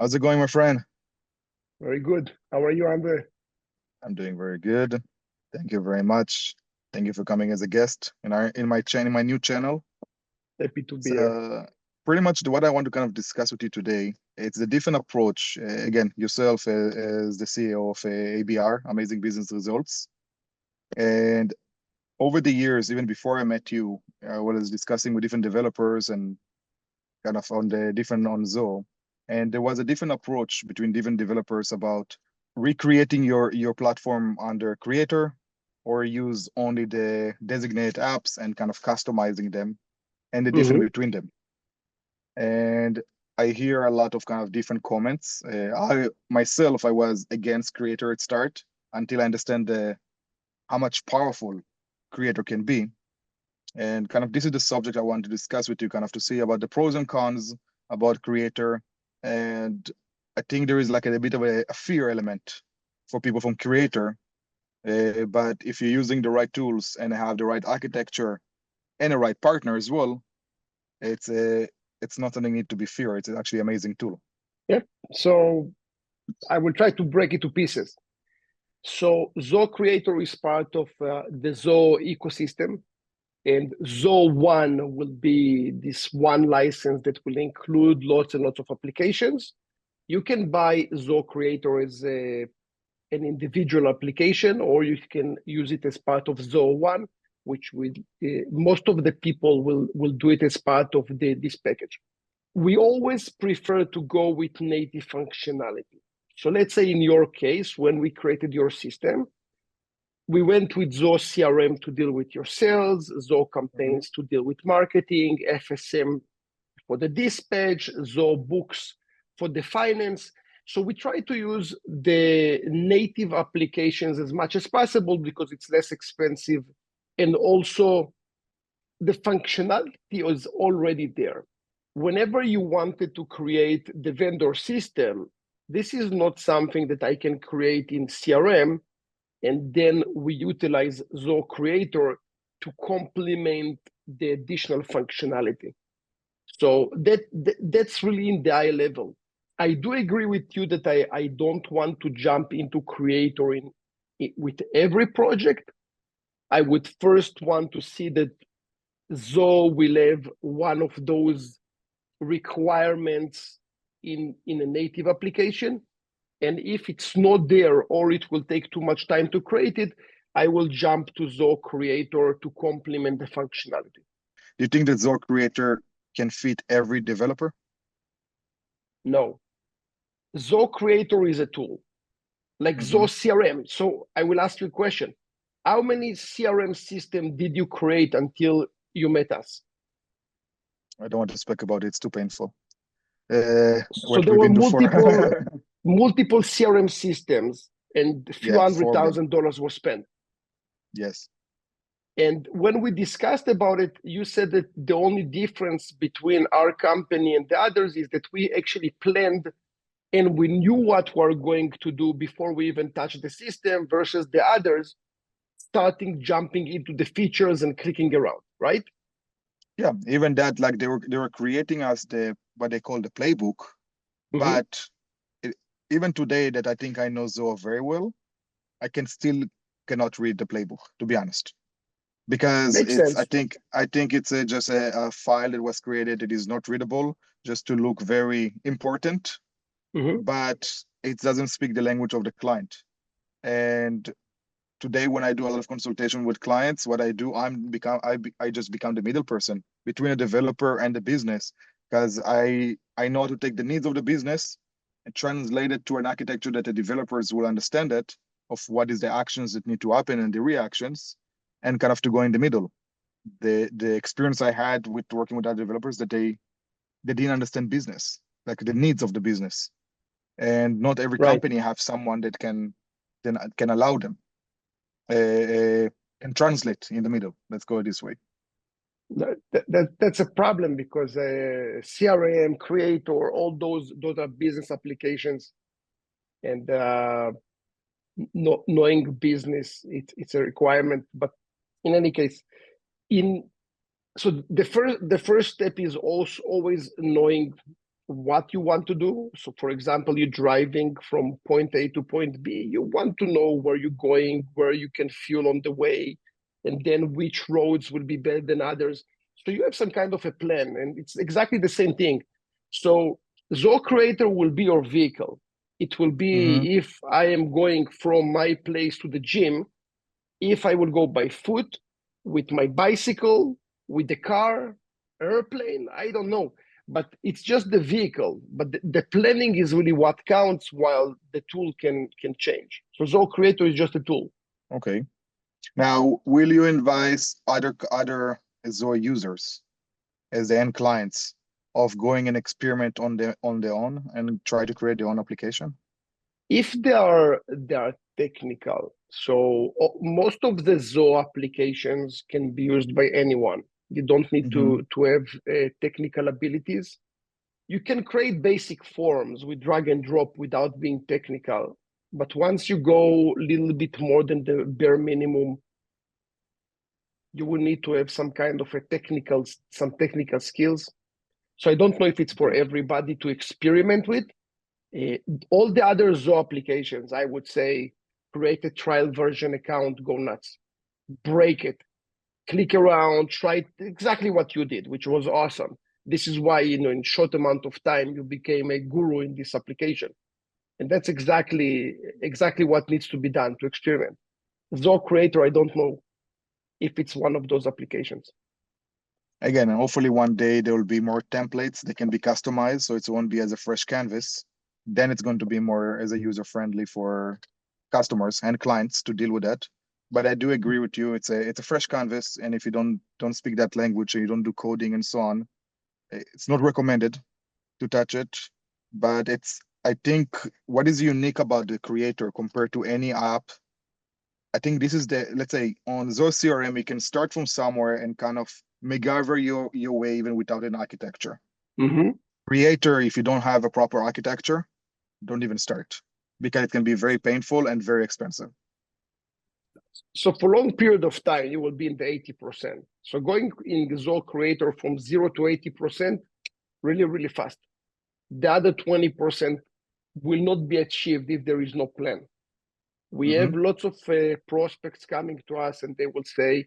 How's it going, my friend? Very good. How are you, Andre? I'm doing very good. Thank you very much. Thank you for coming as a guest in my new channel. Happy to be here. So pretty much what I want to kind of discuss with you today, it's a different approach. Again, yourself as the CEO of ABR, Amazing Business Results. And over the years, even before I met you, I was discussing with different developers and kind of on the different on Zoho. And there was a different approach between different developers about recreating your platform under Creator or use only the designated apps and kind of customizing them and the difference hmm between them. And I hear a lot of kind of different comments. I myself, I was against Creator at start until I understand how much powerful Creator can be. And kind of this is the subject I want to discuss with you, kind of to see about the pros and cons about Creator. And I think there is like a bit of a fear element for people from Creator. But if you're using the right tools and have the right architecture and the right partner as well, it's a it's not something need to be fear. It's actually an amazing tool. Yep. So I will try to break it to pieces. So Zoho Creator is part of the Zoho ecosystem, and Zoho One will be this one license that will include lots and lots of applications. You can buy Zoho Creator as an individual application, or you can use it as part of Zoho One, which will most of the people will do it as part of this package. We always prefer to go with native functionality. So let's say in your case, when we created your system, we went with Zoho CRM to deal with your sales, Zoho campaigns to deal with marketing, FSM for the dispatch, Zoho books for the finance. So we try to use the native applications as much as possible because it's less expensive, and also the functionality is already there. Whenever you wanted to create the vendor system, this is not something that I can create in CRM, and then we utilize Zoho Creator to complement the additional functionality. So that's really in the eye level. I do agree with you that I don't want to jump into Creator with every project. I would first want to see that Zoho will have one of those requirements in a native application. And if it's not there or it will take too much time to create it, I will jump to Zoho Creator to complement the functionality. Do you think that Zoho Creator can fit every developer? No. Zoho Creator is a tool, like Mm-hmm. Zoho CRM. So I will ask you a question. How many CRM systems did you create until you met us? I don't want to speak about it. It's too painful. So What there we've were been before. multiple CRM systems, and a few Yeah, $100,000 were spent. yes. And when we discussed about it, you said that the only difference between our company and the others is that we actually planned and we knew what we're going to do before we even touched the system versus the others starting jumping into the features and clicking around, right? Yeah, even that, like they were creating us the what they call the playbook, Mm-hmm. but it, even today that I think I know Zoho very well, I can still cannot read the playbook, to be honest, because Makes it's sense. I think it's just a file that was created that is not readable just to look very important, Mm-hmm. but it doesn't speak the language of the client. And today when I do a lot of consultation with clients, what I do, I just become the middle person between a developer and the business, because I know how to take the needs of the business and translate it to an architecture that the developers will understand it, of what is the actions that need to happen and the reactions, and kind of to go in the middle. The experience I had with working with other developers, that they didn't understand business, like the needs of the business, and not every Right. company have someone that can allow them uh, and translate in the middle. Let's go this way. That's a problem because CRM, Creator, all those are business applications, and knowing business it's a requirement. But in any case, in so the first step is also always knowing what you want to do. So for example, you're driving from point A to point B. You want to know where you're going, where you can fuel on the way, and then which roads will be better than others. So you have some kind of a plan, and it's exactly the same thing. So Zoho Creator will be your vehicle. It will Mm-hmm. be if I am going from my place to the gym, if I will go by foot, with my bicycle, with the car, airplane, I don't know. But it's just the vehicle. But the planning is really what counts, while the tool can change. So Zoho Creator is just a tool. Okay. Now, will you advise other Zoho users as the end clients of going and experiment on their own and try to create their own application? If they are technical, so most of the Zoho applications can be used by anyone. You don't need Mm-hmm. to have technical abilities. You can create basic forms with drag and drop without being technical. But once you go a little bit more than the bare minimum, you will need to have some technical skills. So I don't know if it's for Okay. everybody to experiment with. Uh, all the other Zoho applications, I would say, create a trial version account, go nuts, break it, click around, try exactly what you did, which was awesome. This is why, in short amount of time, you became a guru in this application. And that's exactly what needs to be done to experiment. Zoho Creator, I don't know if it's one of those applications. Again, and hopefully one day there will be more templates that can be customized, so it won't be as a fresh canvas. Then it's going to be more as a user friendly for customers and clients to deal with that. But I do agree with you. It's a fresh canvas, and if you don't speak that language and you don't do coding and so on, it's not recommended to touch it. But I think what is unique about the creator compared to any app, I think this is let's say on Zoho CRM, you can start from somewhere and kind of MacGyver your way even without an architecture. Mm-hmm. Creator, if you don't have a proper architecture, don't even start because it can be very painful and very expensive. So for a long period of time, you will be in the 80%. So going in the Zoho Creator from 0 to 80%, really, really fast. The other 20% will not be achieved if there is no plan. We have Mm-hmm. lots of prospects coming to us, and they will say,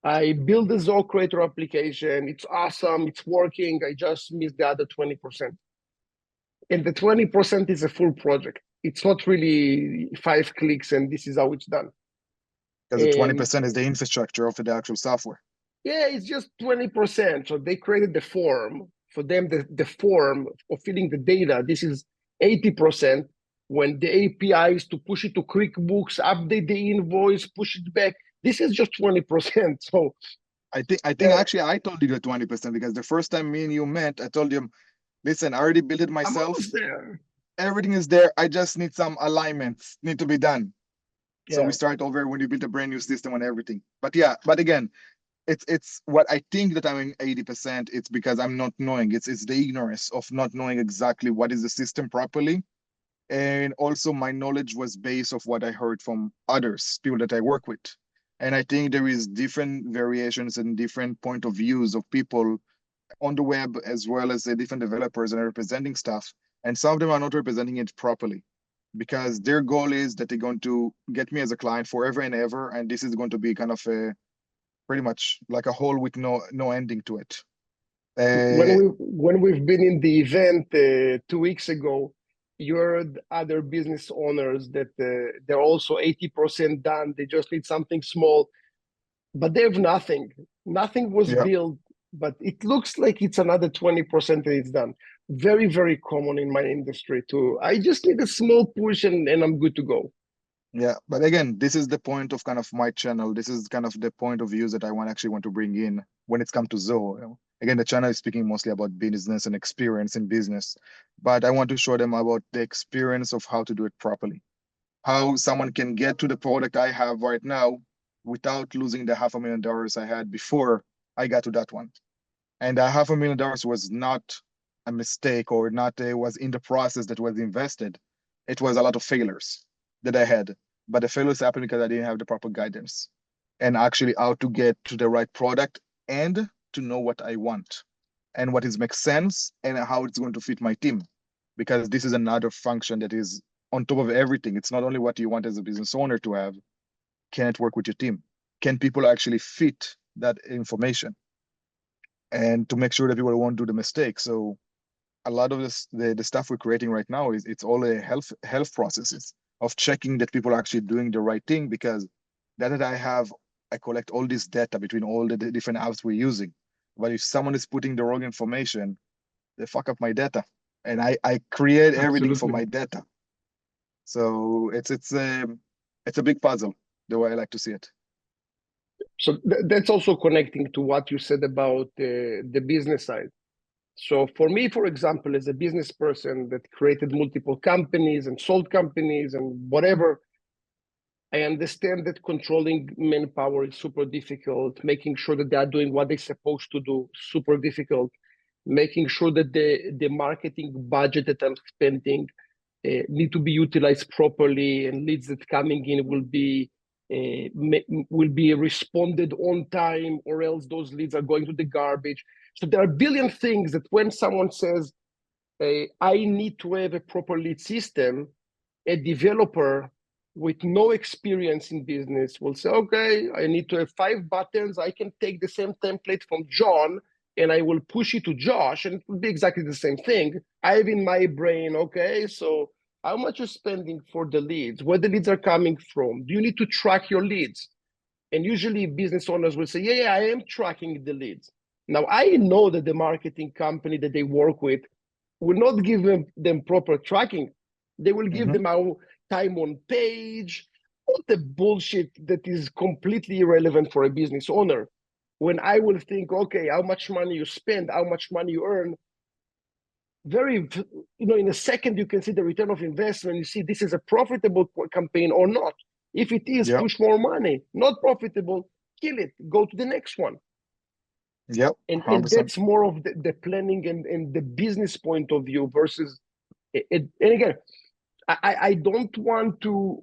I built the Zoho Creator application. It's awesome. It's working. I just missed the other 20%. And the 20% is a full project. It's not really 5 clicks and this is how it's done. Because the 20% is the infrastructure of the actual software. Yeah, it's just 20%. So they created the form. For them, the form of filling the data, this is 80%. When the API is to push it to QuickBooks, update the invoice, push it back, this is just 20%. So I think actually I told you the 20% because the first time me and you met, I told you, listen, I already built it I'm myself. almost there. Everything is there. I just need some alignments need to be done. So Yeah. we start over when you build a brand new system and everything. But yeah, but again, it's what I think that I'm in 80%. It's because I'm not knowing. It's the ignorance of not knowing exactly what is the system properly. And also my knowledge was based of what I heard from others, people that I work with. And I think there is different variations and different point of views of people on the web as well as the different developers and representing stuff. And some of them are not representing it properly because their goal is that they're going to get me as a client forever and ever. And this is going to be kind of a pretty much like a hole with no ending to it. when Uh, we've been in the event 2 weeks ago, you heard other business owners that they're also 80% done. They just need something small, but they have nothing. Nothing was yeah, built, but it looks like it's another 20% that it's done. Very, very common in my industry too. I just need a small push and I'm good to go. yeah. But again, this is the point of kind of my channel. This is kind of the point of views that I actually want to bring in when it's come to Zoho. Again, the channel is speaking mostly about business and experience in business, but I want to show them about the experience of how to do it properly. How someone can get to the product I have right now without losing the $500,000 I had before I got to that one. And the $500,000 was not a mistake or not was in the process that was invested. It was a lot of failures that I had. But the failures happened because I didn't have the proper guidance and actually how to get to the right product and to know what I want. and what is makes sense and how it's going to fit my team. Because this is another function that is on top of everything. It's not only what you want as a business owner to have. Can it work with your team? Can people actually fit that information? And to make sure that people won't do the mistake. So a lot of this, the stuff we're creating right now is it's all a health processes of checking that people are actually doing the right thing, because that I have, I collect all this data between all the different apps we're using. But if someone is putting the wrong information, they fuck up my data, and I create everything for Absolutely. my data. So it's a big puzzle, the way I like to see it. So that's also connecting to what you said about the business side. So for me, for example, as a business person that created multiple companies and sold companies and whatever, I understand that controlling manpower is super difficult, making sure that they are doing what they're supposed to do, super difficult, making sure that the marketing budget that I'm spending need to be utilized properly, and leads that coming in will be responded on time, or else those leads are going to the garbage. So there are a billion things that when someone says, I need to have a proper lead system, a developer with no experience in business will say, okay, I need to have 5 buttons. I can take the same template from John and I will push it to Josh, and it will be exactly the same thing. I have in my brain, okay, so how much you're spending for the leads, where the leads are coming from. Do you need to track your leads? And usually business owners will say, yeah, I am tracking the leads. Now, I know that the marketing company that they work with will not give them proper tracking. They will give them our time on page, all the bullshit that is completely irrelevant for a business owner. When I will think, okay, how much money you spend, how much money you earn, in a second you can see the return of investment. You see this is a profitable campaign or not. If it is, Yep. push more money. Not profitable, kill it, go to the next one. Yep. And 100%. that's more of the planning and the business point of view versus it. And again, I don't want to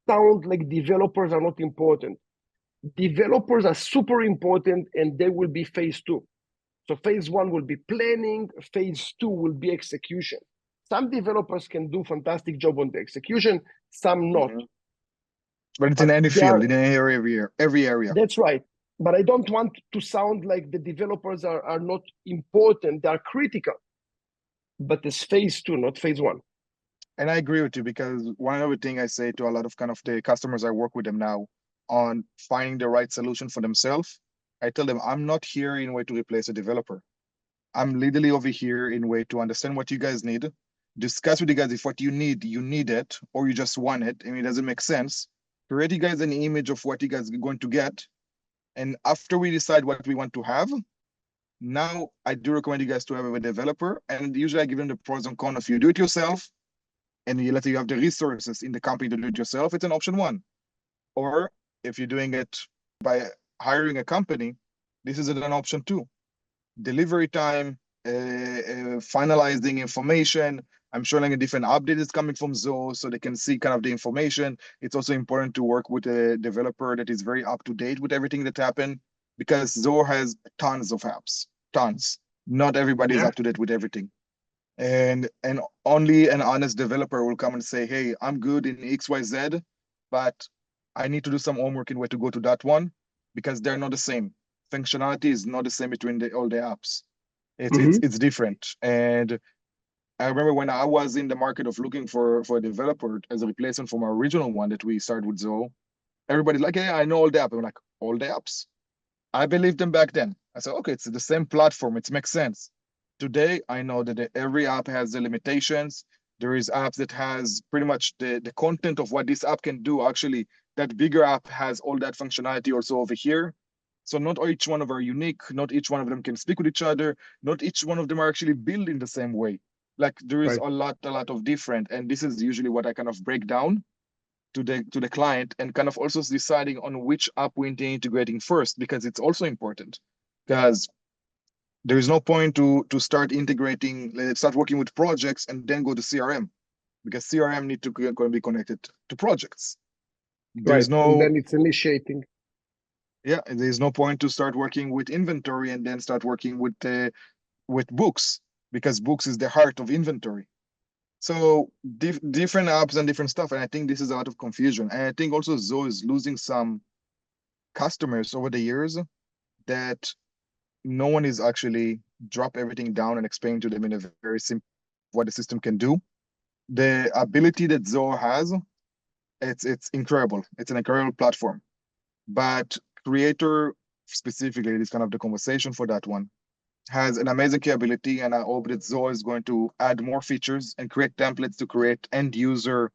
sound like developers are not important. Developers are super important, and they will be phase 2. So phase 1 will be planning, phase 2 will be execution. Some developers can do fantastic job on the execution, some not. But it's in any They field, are, in every area. that's right. But I don't want to sound like the developers are not important. They are critical. But it's phase 2, not phase 1. And I agree with you, because one other thing I say to a lot of kind of the customers I work with them now on finding the right solution for themselves, I tell them I'm not here in a way to replace a developer. I'm literally over here in a way to understand what you guys need, discuss with you guys if what you need it, or you just want it, and it doesn't make sense. Create you guys an image of what you guys are going to get. And after we decide what we want to have, now I do recommend you guys to have a developer. And usually I give them the pros and cons. If you do it yourself, and let's say you have the resources in the company to do it yourself, it's an option 1. Or if you're doing it by hiring a company, this is an option 2. Delivery time, finalizing information. I'm showing a different update is coming from Zoho, so they can see kind of the information. It's also important to work with a developer that is very up to date with everything that happened, because Zoho has tons of apps, tons. Not everybody is up to date with everything. And only an honest developer will come and say, hey, I'm good in XYZ, but I need to do some homework in where to go to that one, because they're not the same. Functionality is not the same between all the apps. It's different. And I remember when I was in the market of looking for a developer as a replacement for my original one that we started with Zoho, everybody's like, hey, I know all the apps. I'm like, all the apps? I believed them back then. I said, okay, it's the same platform. It makes sense. Today, I know that every app has the limitations. There is apps that has pretty much the content of what this app can do. Actually, that bigger app has all that functionality also over here. So not each one of them are unique. Not each one of them can speak with each other. Not each one of them are actually built in the same way. Like there is Right. a lot of different. And this is usually what I kind of break down to the client, and kind of also deciding on which app we intend integrating first, because it's also important. Because there is no point to start integrating, let's start working with projects and then go to CRM, because CRM need to be connected to projects. Right. There's And no, then it's initiating. Yeah, there's no point to start working with inventory and then start working with books, because books is the heart of inventory. So different apps and different stuff. And I think this is a lot of confusion. And I think also Zoho is losing some customers over the years that no one is actually drop everything down and explain to them in a very simple what the system can do. The ability that Zoho has, it's incredible. It's an incredible platform. But Creator specifically, this kind of the conversation for that one, has an amazing capability, and I hope that Zoho is going to add more features and create templates to create end user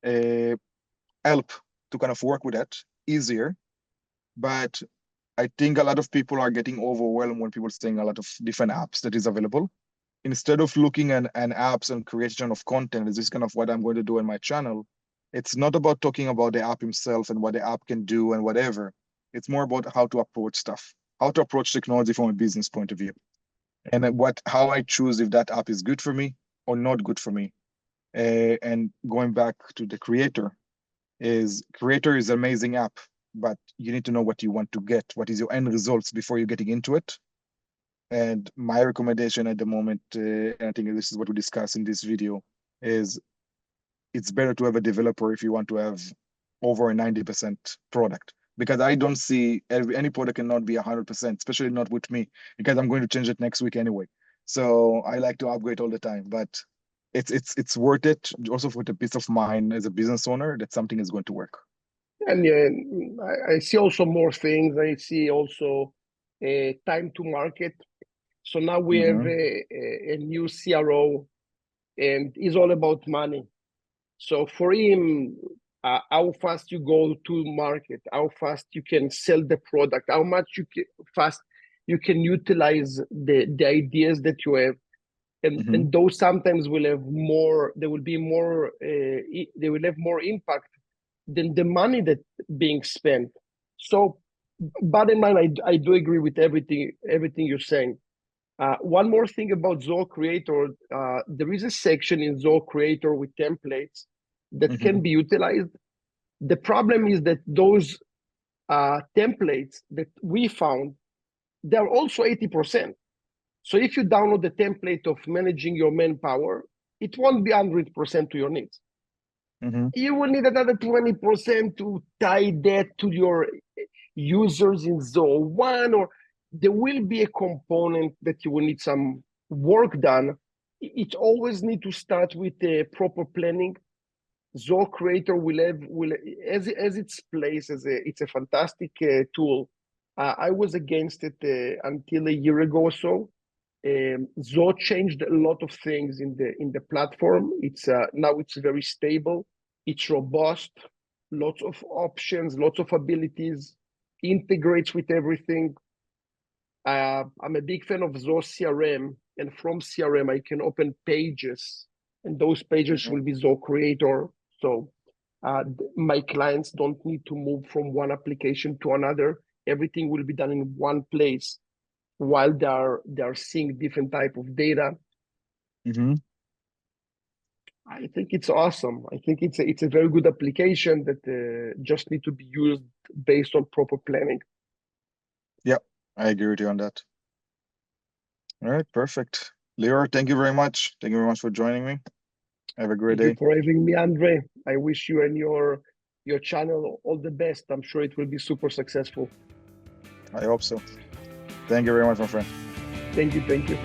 help to kind of work with that easier. But I think a lot of people are getting overwhelmed when people are saying a lot of different apps that is available. Instead of looking at apps and creation of content, this is kind of what I'm going to do on my channel. It's not about talking about the app himself and what the app can do and whatever. It's more about how to approach stuff, how to approach technology from a business point of view, and how I choose if that app is good for me or not good for me. And going back to the Creator is an amazing app, but you need to know what you want to get. What is your end results before you're getting into it? And my recommendation at the moment, and I think this is what we discuss in this video, is it's better to have a developer if you want to have over a 90% product, because I don't see any product cannot be 100%, especially not with me, because I'm going to change it next week anyway. So I like to upgrade all the time, but it's worth it also for the peace of mind as a business owner that something is going to work. And I see also more things. I see also time to market. So now we have a new CRO, and it's all about money. So for him, how fast you go to market, how fast you can sell the product, how much fast you can utilize the ideas that you have, and those sometimes will have more. They will be more. They will have more impact than the money that being spent. So, bottom line, I do agree with everything you're saying. One more thing about Zoho Creator, there is a section in Zoho Creator with templates that can be utilized. The problem is that those templates that we found, they're also 80%. So if you download the template of managing your manpower, it won't be 100% to your needs. You will need another 20% to tie that to your users in Zoho One, or there will be a component that you will need some work done. It always need to start with a proper planning. Zoho Creator will as its place as it's a fantastic tool. I was against it until a year ago or so. Zoho changed a lot of things in the platform. It's now it's very stable. It's robust. Lots of options, lots of abilities. Integrates with everything. I'm a big fan of Zoho CRM, and from CRM I can open pages, and those pages will be Zoho Creator. So my clients don't need to move from one application to another. Everything will be done in one place while they're seeing different type of data. I think it's awesome. I think it's a very good application that just need to be used based on proper planning. Yeah, I agree with you on that. All right, perfect. Lior, thank you very much. Thank you very much for joining me. Have a great day. Thank you for having me, Andre. I wish you and your channel all the best. I'm sure it will be super successful. I hope so. Thank you very much, my friend. Thank you.